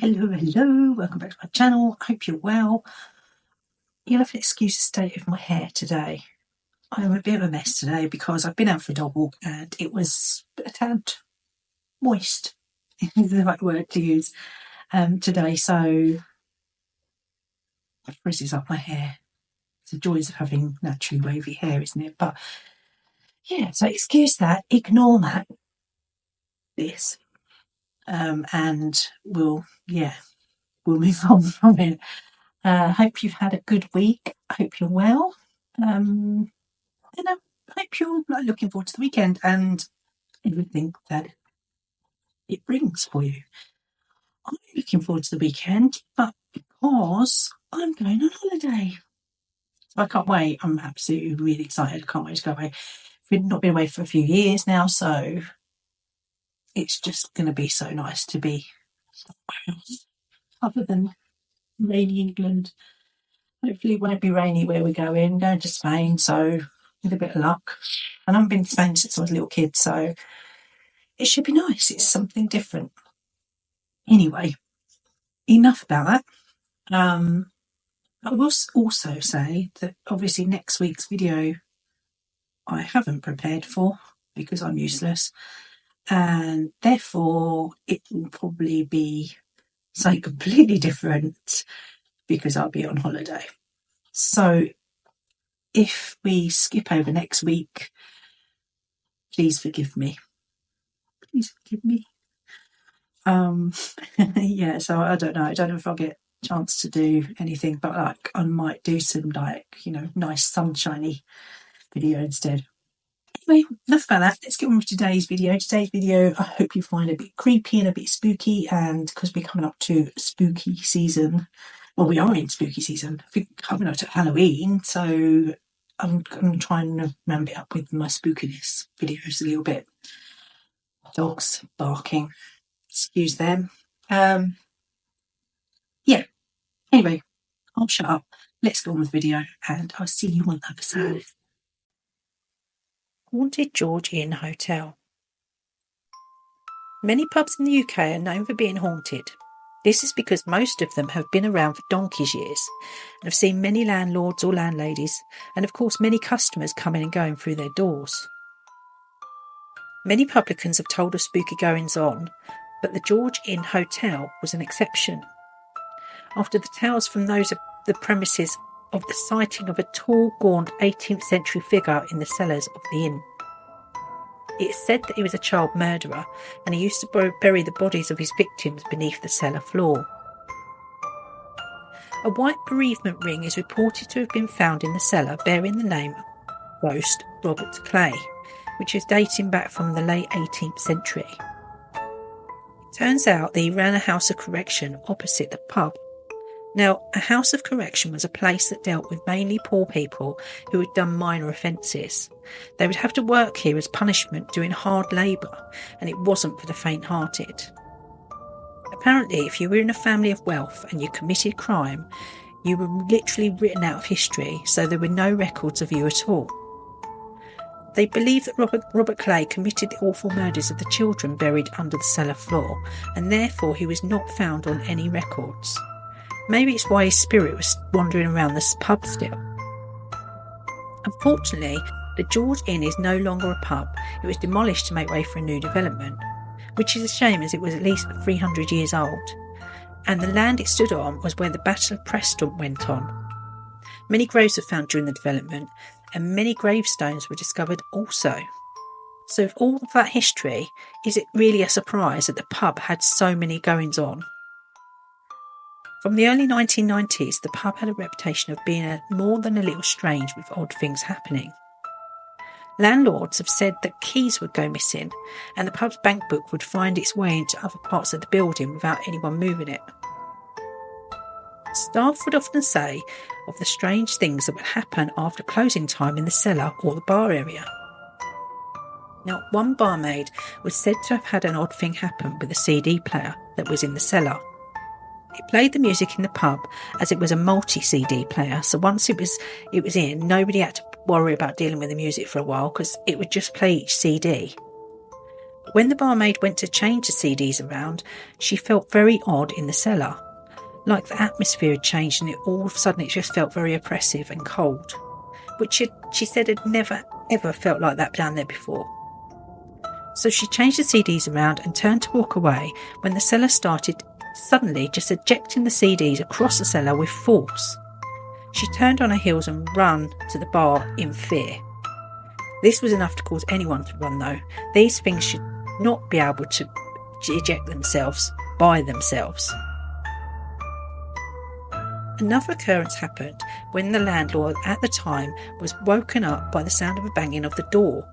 Hello. Welcome back to my channel. I hope you're well. You'll have to excuse the state of my hair today. I'm a bit of a mess today because I've been out for a dog walk and it was a tad moist, is the right word to use, today. So it frizzes up my hair. It's the joys of having naturally wavy hair, isn't it? But yeah, so excuse that, ignore that, and we'll move on from it. Hope you've had a good week. I hope you're well. And I hope you're looking forward to the weekend and everything that it brings for you. I'm looking forward to the weekend, but because I'm going on holiday. So I can't wait. I'm absolutely really excited. I can't wait to go away. We've not been away for a few years now, so it's just going to be so nice to be somewhere else other than rainy England. Hopefully it won't be rainy where we're going. Going to Spain, so with a bit of luck. And I haven't been to Spain since I was a little kid, so it should be nice. It's something different. Anyway, enough about that. I will also say that obviously next week's video I haven't prepared for because I'm useless, and therefore it will probably be something completely different because I'll be on holiday. So if we skip over next week, please forgive me. Please forgive me. Yeah, so I don't know if I'll get a chance to do anything, but like I might do some nice sunshiny video instead. Anyway, enough about that. Let's get on with today's video. I hope you find a bit creepy and a bit spooky, and because we're coming up to spooky season, well, we are in spooky season. We're coming up to Halloween, so I'm trying to ramp it up with my spookiness videos a little bit. Dogs barking. Excuse them. Yeah. Anyway, I'll shut up. Let's go on with the video, and I'll see you on the other side. Haunted George Inn Hotel. Many pubs in the UK are known for being haunted. This is because most of them have been around for donkey's years and have seen many landlords or landladies, and of course many customers coming and going through their doors. Many publicans have told of spooky goings-on, but the George Inn Hotel was an exception. After the tales from those of the premises of the sighting of a tall, gaunt 18th century figure in the cellars of the inn. It is said that he was a child murderer and he used to bury the bodies of his victims beneath the cellar floor. A white bereavement ring is reported to have been found in the cellar bearing the name of ghost Robert Clay, which is dating back from the late 18th century. It turns out that he ran a house of correction opposite the pub. Now, a house of correction was a place that dealt with mainly poor people who had done minor offences. They would have to work here as punishment doing hard labour, and it wasn't for the faint-hearted. Apparently, if you were in a family of wealth and you committed crime, you were literally written out of history, so there were no records of you at all. They believe that Robert Clay committed the awful murders of the children buried under the cellar floor, and therefore he was not found on any records. Maybe it's why his spirit was wandering around this pub still. Unfortunately, the George Inn is no longer a pub. It was demolished to make way for a new development, which is a shame as it was at least 300 years old. And the land it stood on was where the Battle of Preston went on. Many graves were found during the development, and many gravestones were discovered also. So with all of that history, is it really a surprise that the pub had so many goings-on? From the early 1990s, the pub had a reputation of being more than a little strange with odd things happening. Landlords have said that keys would go missing and the pub's bank book would find its way into other parts of the building without anyone moving it. Staff would often say of the strange things that would happen after closing time in the cellar or the bar area. Now, one barmaid was said to have had an odd thing happen with a CD player that was in the cellar. It played the music in the pub as it was a multi-CD player, so once it was in, nobody had to worry about dealing with the music for a while because it would just play each CD. When the barmaid went to change the CDs around, she felt very odd in the cellar. Like the atmosphere had changed, and all of a sudden it just felt very oppressive and cold, which she said had never ever felt like that down there before. So she changed the CDs around and turned to walk away when the cellar started suddenly just ejecting the CDs across the cellar with force. She turned on her heels and ran to the bar in fear. This was enough to cause anyone to run, though. These things should not be able to eject themselves by themselves. Another occurrence happened when the landlord at the time was woken up by the sound of a banging of the door.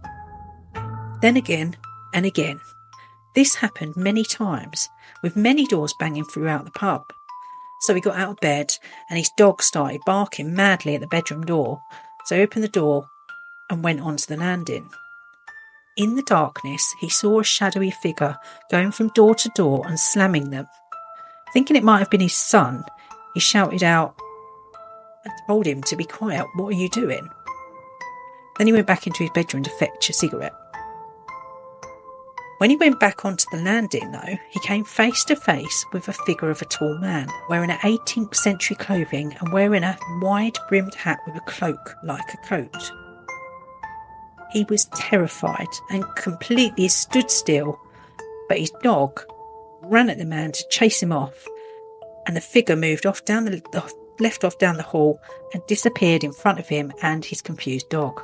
Then again and again. This happened many times, with many doors banging throughout the pub. So he got out of bed and his dog started barking madly at the bedroom door. So he opened the door and went onto the landing. In the darkness, he saw a shadowy figure going from door to door and slamming them. Thinking it might have been his son, he shouted out and told him to be quiet. "What are you doing?" Then he went back into his bedroom to fetch a cigarette. When he went back onto the landing, though, he came face to face with a figure of a tall man, wearing an 18th century clothing and wearing a wide-brimmed hat with a cloak like a coat. He was terrified and completely stood still, but his dog ran at the man to chase him off, and the figure moved off left off down the hall and disappeared in front of him and his confused dog.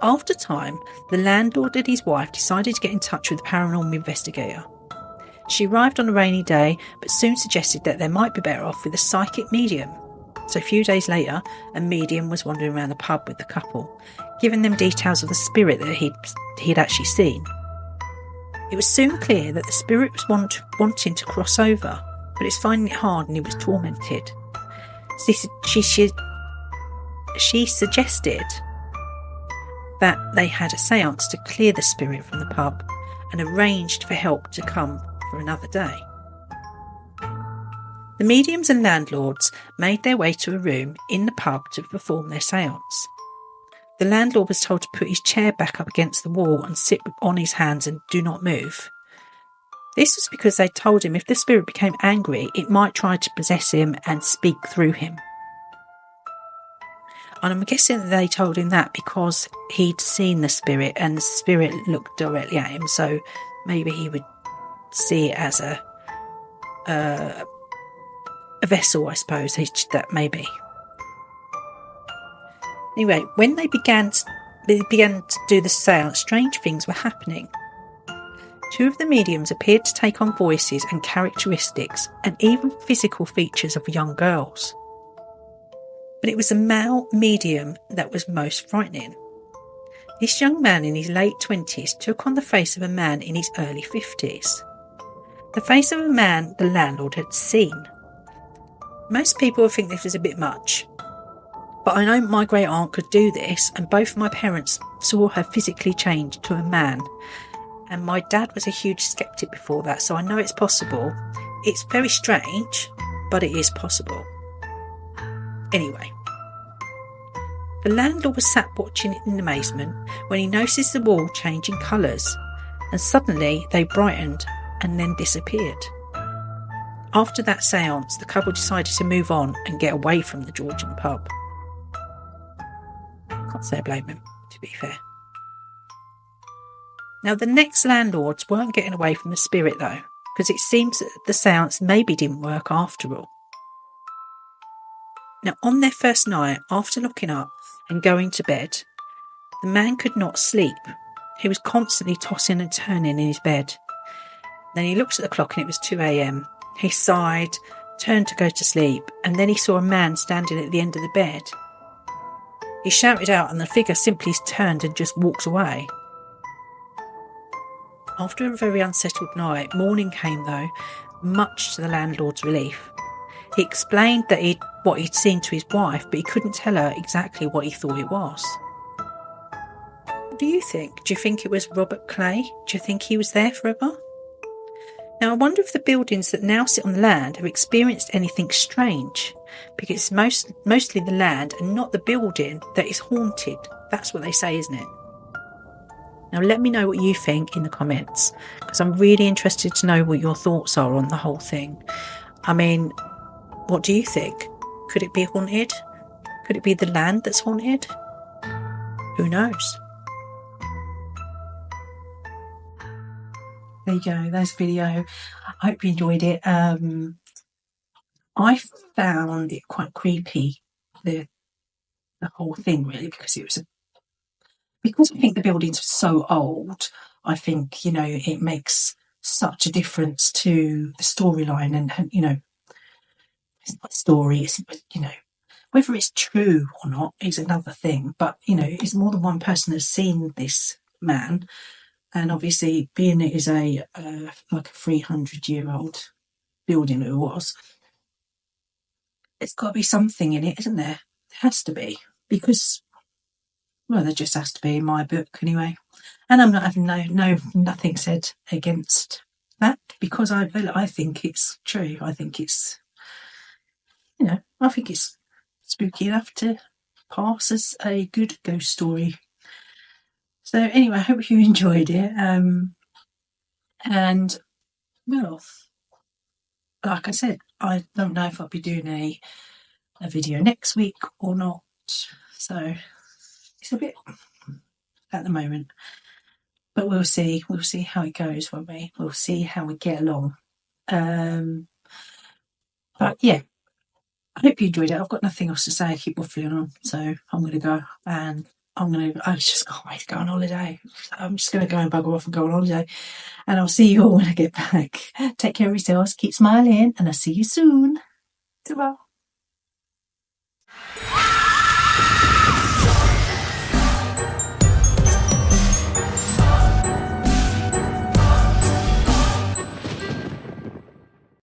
After time, the landlord and his wife decided to get in touch with the paranormal investigator. She arrived on a rainy day, but soon suggested that they might be better off with a psychic medium. So a few days later, a medium was wandering around the pub with the couple, giving them details of the spirit that he'd actually seen. It was soon clear that the spirit was wanting to cross over, but it's finding it hard and he was tormented. She suggested that they had a séance to clear the spirit from the pub and arranged for help to come for another day. The mediums and landlords made their way to a room in the pub to perform their séance. The landlord was told to put his chair back up against the wall and sit on his hands and do not move. This was because they told him if the spirit became angry, it might try to possess him and speak through him. And I'm guessing that they told him that because he'd seen the spirit and the spirit looked directly at him, so maybe he would see it as a vessel, I suppose, that may be. Anyway, when they began to do the séance, strange things were happening. Two of the mediums appeared to take on voices and characteristics and even physical features of young girls. But it was the male medium that was most frightening. This young man in his late 20s took on the face of a man in his early 50s. The face of a man the landlord had seen. Most people would think this was a bit much, but I know my great aunt could do this, and both my parents saw her physically change to a man, and my dad was a huge sceptic before that, so I know it's possible. It's very strange, but it is possible. Anyway, the landlord was sat watching it in amazement when he noticed the wall changing colours, and suddenly they brightened and then disappeared. After that séance, the couple decided to move on and get away from the Georgian pub. Can't say I blame him, to be fair. Now, the next landlords weren't getting away from the spirit, though, because it seems that the séance maybe didn't work after all. Now, on their first night, after locking up and going to bed, the man could not sleep. He was constantly tossing and turning in his bed. Then he looked at the clock and it was 2 a.m. He sighed, turned to go to sleep, and then he saw a man standing at the end of the bed. He shouted out and the figure simply turned and just walked away. After a very unsettled night, morning came though, much to the landlord's relief. He explained that what he'd seen to his wife, but he couldn't tell her exactly what he thought it was. What do you think? Do you think it was Robert Clay? Do you think he was there forever? Now, I wonder if the buildings that now sit on the land have experienced anything strange, because it's mostly the land and not the building that is haunted. That's what they say, isn't it? Now let me know what you think in the comments, because I'm really interested to know what your thoughts are on the whole thing. I mean, what do you think? Could it be haunted? Could it be the land that's haunted? Who knows? There you go, there's a video. I hope you enjoyed it. I found it quite creepy, the whole thing, really, because I think the buildings are so old. I think, it makes such a difference to the storyline, and it's not a story, it's, whether it's true or not is another thing, but, it's more than one person has seen this man, and obviously being it is like a 300-year-old building it was, there's got to be something in it, isn't there? There has to be, because, well, there just has to be in my book anyway. And I'm not having nothing said against that, because I think it's true. I think it's, I think it's spooky enough to pass as a good ghost story. So anyway, I hope you enjoyed it. And well, like I said, I don't know if I'll be doing a video next week or not. So it's a bit at the moment, but we'll see. We'll see how it goes, won't we? We'll see how we get along. But yeah, I hope you enjoyed it. I've got nothing else to say. I keep waffling on, so I'm going to go, and I just can't wait to go on holiday. I'm just going to go and bugger off and go on holiday, and I'll see you all when I get back. Take care of yourselves, keep smiling, and I'll see you soon. Ta-ra.